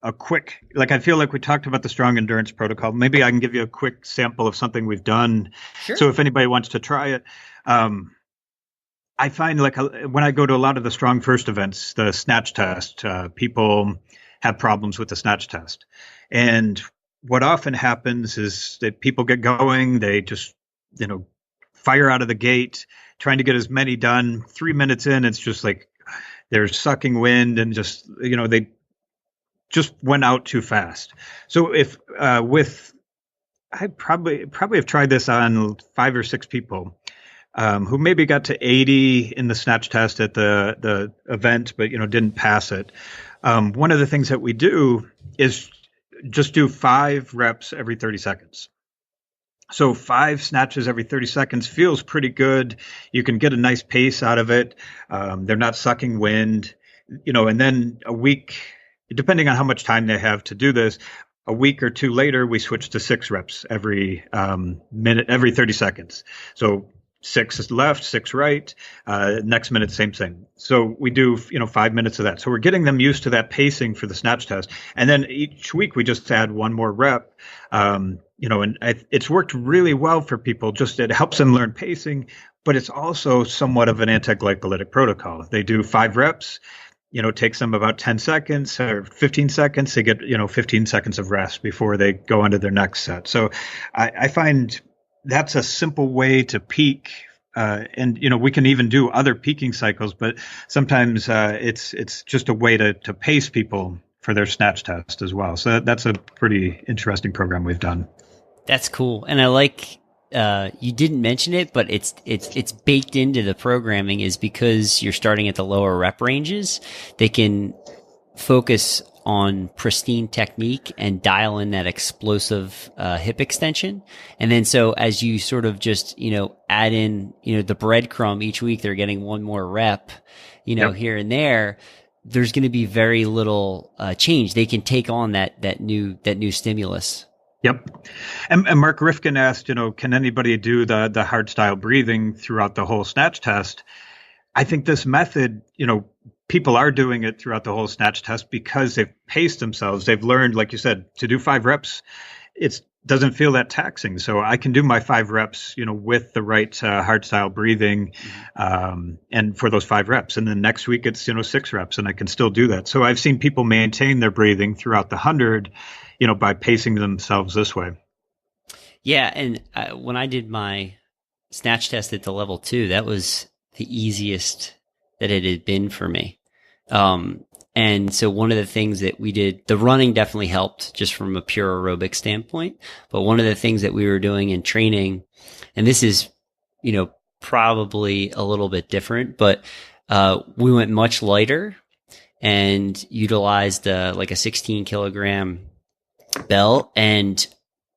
a quick, I feel like we talked about the strong endurance protocol. Maybe I can give you a quick sample of something we've done. Sure. So if anybody wants to try it, I find when I go to a lot of the StrongFirst events, the Snatch test, people have problems with the Snatch test. And what often happens is that people get going, they just, fire out of the gate, trying to get as many done. 3 minutes in, it's just like they're sucking wind and just, they just went out too fast. So if I probably have tried this on 5 or 6 people who maybe got to 80 in the Snatch test at the event, but didn't pass it. One of the things that we do is just do 5 reps every 30 seconds. So 5 snatches every 30 seconds feels pretty good. You can get a nice pace out of it. They're not sucking wind, and then a week, depending on how much time they have to do this, a week or 2 later, we switch to 6 reps every minute, every 30 seconds. So 6 left, 6 right. Next minute, same thing. So we do, 5 minutes of that. So we're getting them used to that pacing for the Snatch test. And then each week we just add 1 more rep. And it's worked really well for people. Just it helps them learn pacing, but it's also somewhat of an anti-glycolytic protocol. They do 5 reps. It takes them about 10 seconds or 15 seconds to get, 15 seconds of rest before they go into their next set. So I find that's a simple way to peak. And we can even do other peaking cycles, but sometimes it's just a way to pace people for their snatch test as well. So that's a pretty interesting program we've done. That's cool. And I like, you didn't mention it, but it's baked into the programming is because you're starting at the lower rep ranges. They can focus on pristine technique and dial in that explosive hip extension. And then so as you sort of just, add in, the breadcrumb each week, they're getting one more rep, here and there. There's going to be very little change. They can take on that new stimulus. Yep. And Mark Rifkin asked, can anybody do the hard style breathing throughout the whole snatch test? I think this method, people are doing it throughout the whole snatch test because they've paced themselves. They've learned, like you said, to do 5 reps. It doesn't feel that taxing. So I can do my 5 reps, with the right hard style breathing, and for those 5 reps. And then next week it's, 6 reps, and I can still do that. So I've seen people maintain their breathing throughout the 100, by pacing themselves this way. Yeah. And when I did my snatch test at the level 2, that was the easiest that it had been for me. And so one of the things that we did, the running definitely helped just from a pure aerobic standpoint. But one of the things that we were doing in training, and this is, probably a little bit different, but we went much lighter and utilized like a 16 kilogram bell and,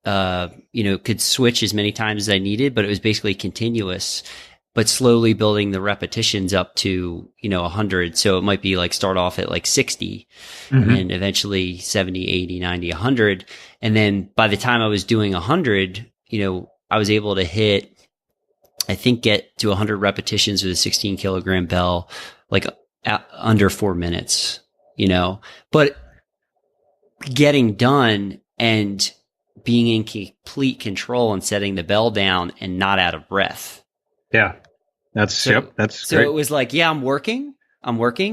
could switch as many times as I needed, but it was basically continuous, but slowly building the repetitions up to, 100. So it might be like start off at like 60 and then eventually 70, 80, 90, 100. And then by the time I was doing 100, I was able to get to 100 repetitions with a 16 kilogram bell, like under 4 minutes, but getting done and being in complete control and setting the bell down and not out of breath. Yeah. That's great. So it was like, yeah, I'm working,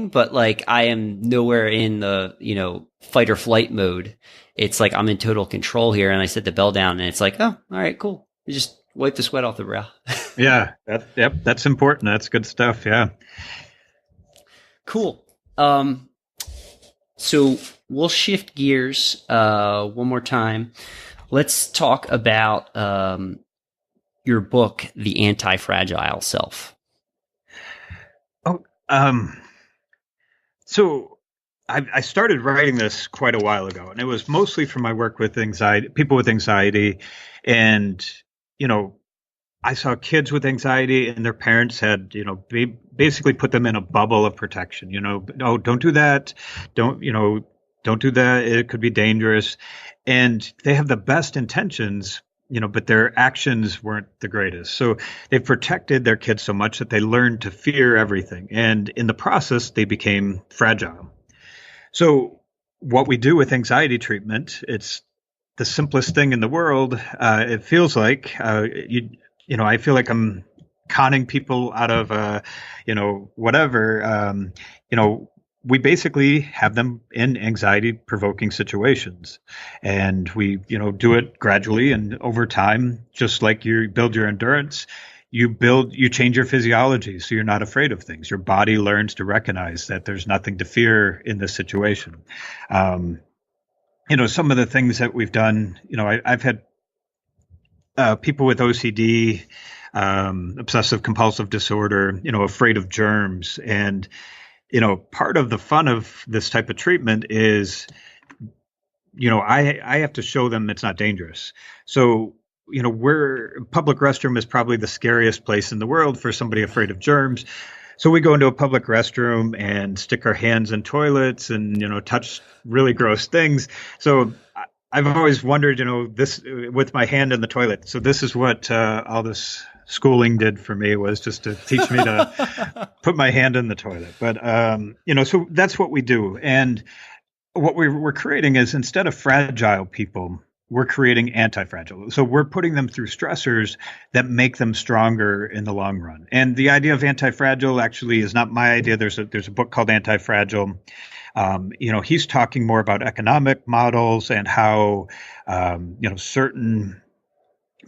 but like I am nowhere in the, fight or flight mode. It's like I'm in total control here, and I set the bell down and it's like, oh, all right, cool. You just wipe the sweat off the brow. Yeah. That's important. That's good stuff. Yeah. Cool. So we'll shift gears one more time. Let's talk about your book, The AntiFragile Self. So I started writing this quite a while ago, and it was mostly from my work with people with anxiety. And, I saw kids with anxiety and their parents had, basically put them in a bubble of protection, no, don't do that. Don't do that. It could be dangerous. And they have the best intentions, but their actions weren't the greatest. So they've protected their kids so much that they learned to fear everything. And in the process, they became fragile. So what we do with anxiety treatment, it's the simplest thing in the world. It feels like, I feel like I'm conning people out of, whatever, we basically have them in anxiety provoking situations, and we, do it gradually and over time. Just like you build your endurance, you change your physiology. So you're not afraid of things. Your body learns to recognize that there's nothing to fear in this situation. Some of the things that we've done, I've had people with OCD, obsessive compulsive disorder, afraid of germs. And, part of the fun of this type of treatment is, I have to show them it's not dangerous. So, public restroom is probably the scariest place in the world for somebody afraid of germs. So we go into a public restroom and stick our hands in toilets and, touch really gross things. So I've always wondered, this with my hand in the toilet. So this is what all this schooling did for me, was just to teach me to put my hand in the toilet. But, so that's what we do. And what we're creating is, instead of fragile people, we're creating anti-fragile. So we're putting them through stressors that make them stronger in the long run. And the idea of anti-fragile actually is not my idea. There's a book called Anti-Fragile. He's talking more about economic models and how, certain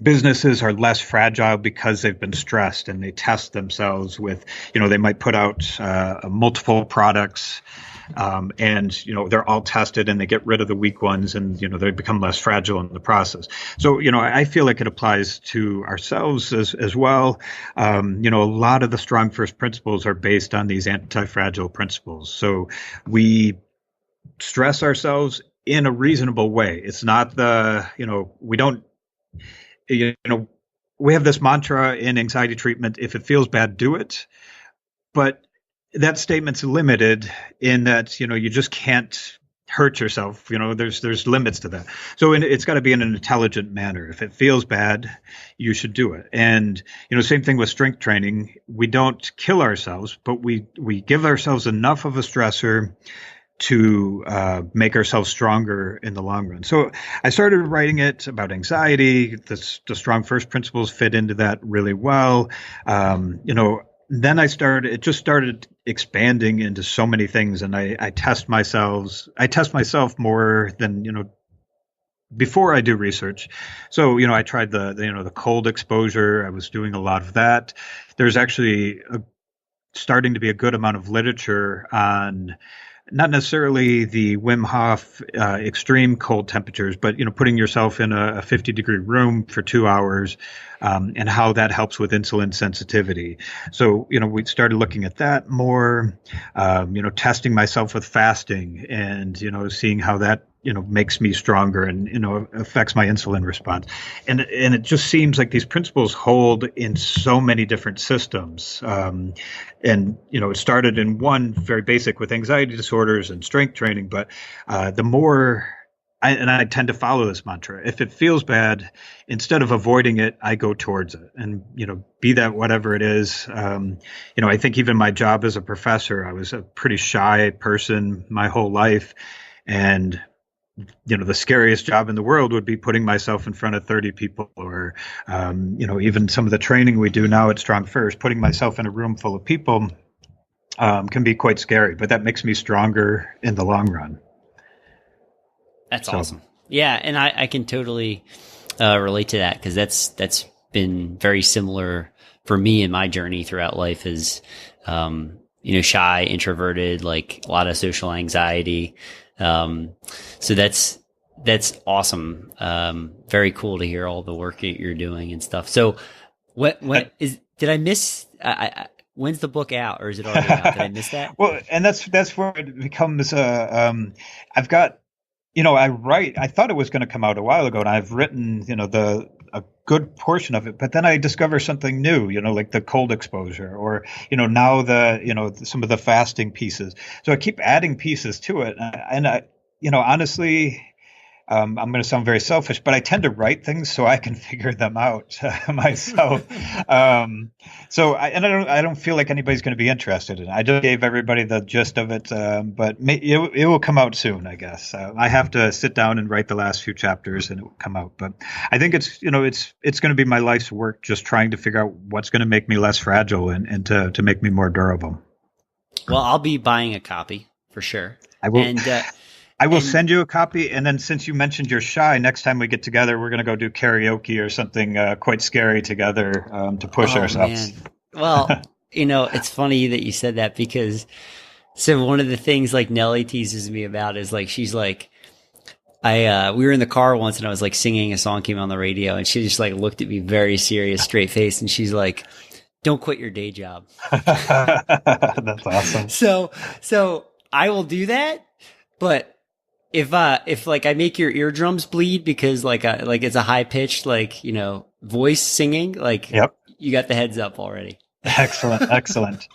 businesses are less fragile because they've been stressed, and they test themselves with, they might put out multiple products And, they're all tested and they get rid of the weak ones and, they become less fragile in the process. So, I feel like it applies to ourselves as well. A lot of the StrongFirst principles are based on these anti-fragile principles. So we stress ourselves in a reasonable way. It's not we don't, we have this mantra in anxiety treatment: if it feels bad, do it. But that statement's limited in that, you just can't hurt yourself. There's limits to that. So it's got to be in an intelligent manner. If it feels bad, you should do it. And, same thing with strength training. We don't kill ourselves, but we give ourselves enough of a stressor to make ourselves stronger in the long run. So I started writing it about anxiety. The StrongFirst principles fit into that really well. Then it just started expanding into so many things, and I test myself more than, before I do research. So, I tried the cold exposure. I was doing a lot of that. There's actually starting to be a good amount of literature on not necessarily the Wim Hof extreme cold temperatures, but putting yourself in a 50-degree room for 2 hours, and how that helps with insulin sensitivity. So we started looking at that more. Testing myself with fasting, and seeing how that makes me stronger and affects my insulin response. And it just seems like these principles hold in so many different systems. And it started in one very basic with anxiety disorders and strength training, but the more I tend to follow this mantra: if it feels bad, instead of avoiding it, I go towards it. And, be that whatever it is. I think even my job as a professor, I was a pretty shy person my whole life. And the scariest job in the world would be putting myself in front of 30 people, or, even some of the training we do now at StrongFirst, putting myself in a room full of people can be quite scary, but that makes me stronger in the long run. That's awesome. Yeah. And I can totally relate to that, because that's been very similar for me in my journey throughout life, is, shy, introverted, like a lot of social anxiety. So that's awesome. Very cool to hear all the work that you're doing and stuff. So did I miss, when's the book out, or is it already out? Did I miss that? Well, and that's where it becomes, I've got, I thought it was going to come out a while ago, and I've written, a good portion of it, but then I discover something new, like the cold exposure, or, now some of the fasting pieces. So I keep adding pieces to it. And I, honestly, I'm going to sound very selfish, but I tend to write things so I can figure them out myself. So I don't feel like anybody's going to be interested in it. I just gave everybody the gist of it, but it will come out soon, I guess. I have to sit down and write the last few chapters, and it will come out. But I think it's going to be my life's work, just trying to figure out what's going to make me less fragile and to make me more durable. Well, I'll be buying a copy for sure. I will. And I will send you a copy, and then since you mentioned you're shy, next time we get together, we're going to go do karaoke or something quite scary together to push ourselves. Man. Well, it's funny that you said that, because so one of the things like Nellie teases me about is like, she's like, we were in the car once and I was like singing a song, came on the radio, and she just like looked at me very serious, straight face, and she's like, "Don't quit your day job." That's awesome. So I will do that, but if like I make your eardrums bleed because like it's a high pitched voice singing, yep, you got the heads up already. Excellent.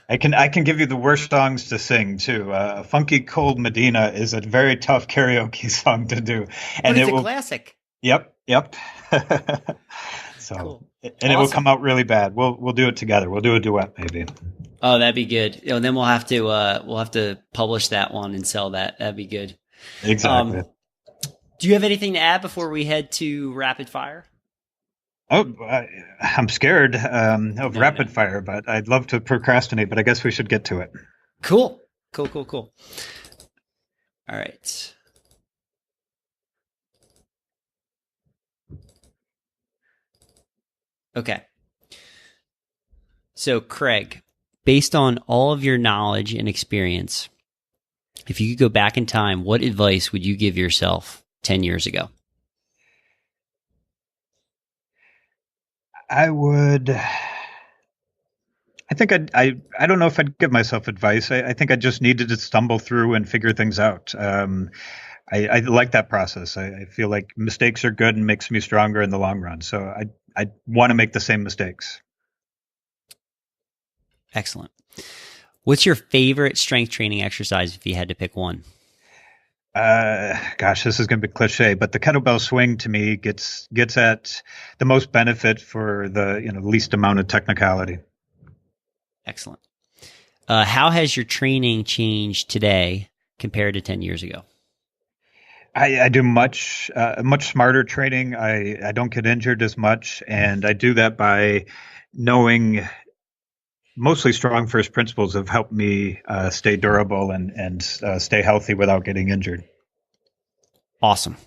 I can give you the worst songs to sing too. Funky Cold Medina is a very tough karaoke song to do, and it's a classic. Yep. So, cool. And awesome. It will come out really bad. We'll do it together. We'll do a duet maybe. Oh, that'd be good. And then we'll have to publish that one and sell that. That'd be good. Exactly. Do you have anything to add before we head to rapid fire? Oh, I'm scared of rapid fire, but I'd love to procrastinate, but I guess we should get to it. Cool. All right. Okay. So, Craig, based on all of your knowledge and experience, If you could go back in time, what advice would you give yourself 10 years ago? I would. I think I don't know if I'd give myself advice. I think I just needed to stumble through and figure things out. I like that process. I feel like mistakes are good and makes me stronger in the long run. So I want to make the same mistakes. Excellent. What's your favorite strength training exercise if you had to pick one? Gosh, this is going to be cliche, but the kettlebell swing to me gets at the most benefit for the least amount of technicality. Excellent. How has your training changed today compared to 10 years ago? I do much smarter training. I don't get injured as much, and I do that by knowing mostly StrongFirst principles have helped me stay durable and stay healthy without getting injured. Awesome.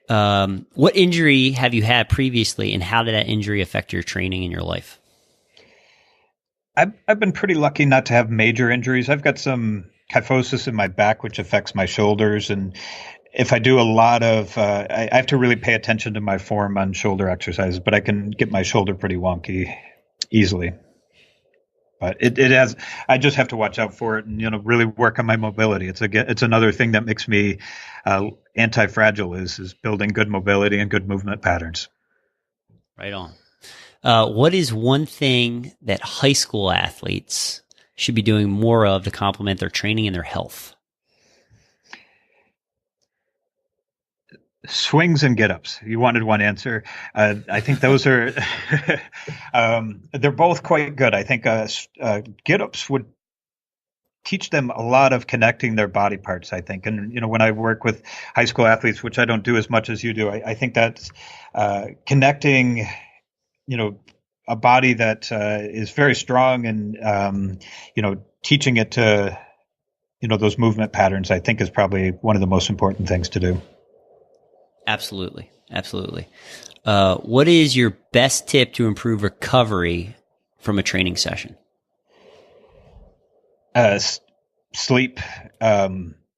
What injury have you had previously, and how did that injury affect your training in your life? I've been pretty lucky not to have major injuries. I've got some kyphosis in my back, which affects my shoulders. And if I do a lot of, I have to really pay attention to my form on shoulder exercises, but I can get my shoulder pretty wonky easily. But it has, I just have to watch out for it and, really work on my mobility. It's another thing that makes me anti-fragile is building good mobility and good movement patterns. Right on. What is one thing that high school athletes should be doing more of to complement their training and their health? Swings and get-ups. You wanted one answer. I think those are, they're both quite good. I think get-ups would teach them a lot of connecting their body parts, I think. And, when I work with high school athletes, which I don't do as much as you do, I think that's connecting a body that is very strong and, teaching it to, those movement patterns, I think is probably one of the most important things to do. Absolutely. Absolutely. What is your best tip to improve recovery from a training session? Sleep.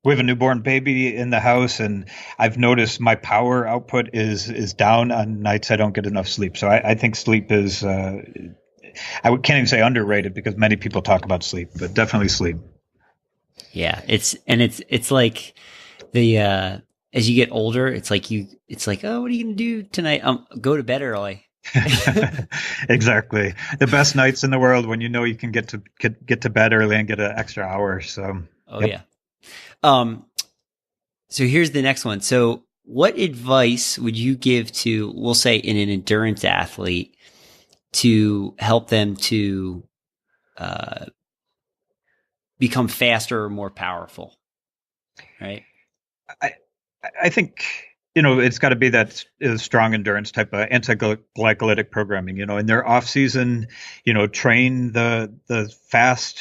We have a newborn baby in the house, and I've noticed my power output is down on nights I don't get enough sleep. So I think sleep is, can't even say underrated because many people talk about sleep, but definitely sleep. Yeah. It's like as you get older, it's like, oh, what are you going to do tonight? Go to bed early. Exactly. The best nights in the world when you can get to bed early and get an extra hour. So, yep. Yeah. So here's the next one. So what advice would you give to, we'll say, an endurance athlete to help them to become faster or more powerful? Right. I think, it's got to be that strong endurance type of anti-glycolytic programming, in their off season, train the fast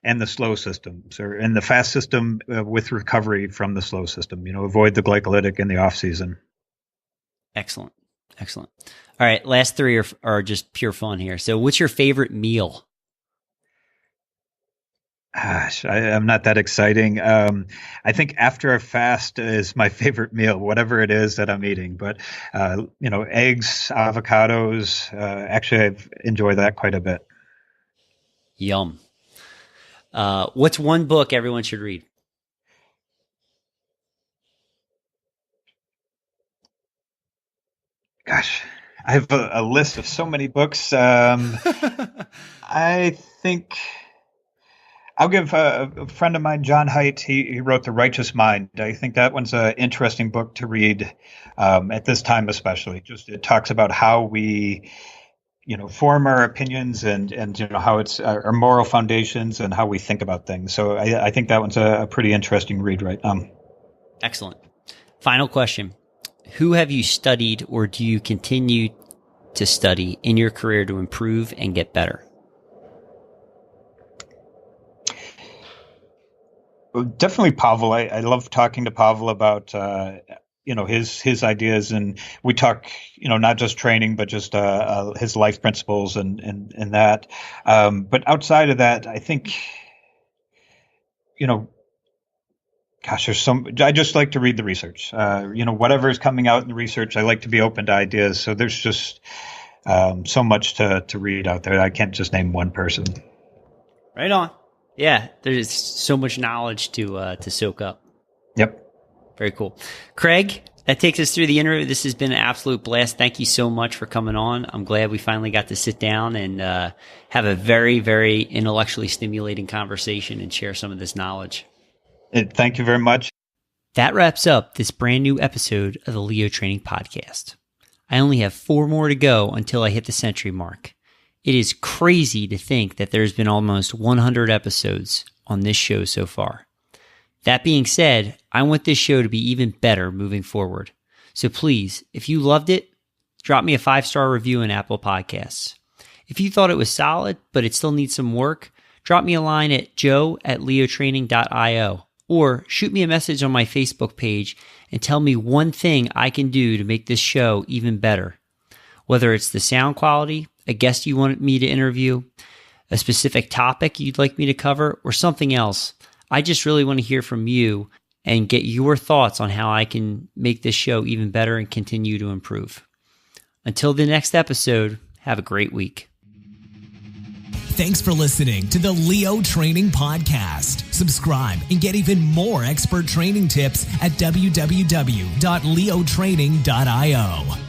and the slow systems, or in the fast system with recovery from the slow system, avoid the glycolytic in the off season. Excellent. Excellent. All right. Last three are just pure fun here. So what's your favorite meal? Gosh, I'm not that exciting. I think after a fast is my favorite meal, whatever it is that I'm eating. But, eggs, avocados, actually, I enjoy that quite a bit. Yum. What's one book everyone should read? Gosh, I have a list of so many books. I think I'll give a friend of mine, John Haidt. He wrote The Righteous Mind. I think that one's an interesting book to read at this time, especially. Just it talks about how we, form our opinions and how it's our moral foundations and how we think about things. So I think that one's a pretty interesting read, right? Excellent. Final question: who have you studied, or do you continue to study in your career to improve and get better? Definitely Pavel. I love talking to Pavel about his ideas, and we talk not just training but just his life principles and that. But outside of that, I think Gosh, I just like to read the research. Whatever is coming out in the research, I like to be open to ideas. So there's just so much to read out there. I can't just name one person. Right on. Yeah, there's so much knowledge to soak up. Yep. Very cool. Craig, that takes us through the interview. This has been an absolute blast. Thank you so much for coming on. I'm glad we finally got to sit down and have a very, very intellectually stimulating conversation and share some of this knowledge. Thank you very much. That wraps up this brand new episode of the Leo Training Podcast. I only have 4 more to go until I hit the century mark. It is crazy to think that there's been almost 100 episodes on this show so far. That being said, I want this show to be even better moving forward. So please, if you loved it, drop me a 5-star review in Apple Podcasts. If you thought it was solid, but it still needs some work, drop me a line at joe@leotraining.io or shoot me a message on my Facebook page and tell me one thing I can do to make this show even better. Whether it's the sound quality, a guest you want me to interview, a specific topic you'd like me to cover, or something else. I just really want to hear from you and get your thoughts on how I can make this show even better and continue to improve. Until the next episode, have a great week. Thanks for listening to the Leo Training Podcast. Subscribe and get even more expert training tips at www.leotraining.io.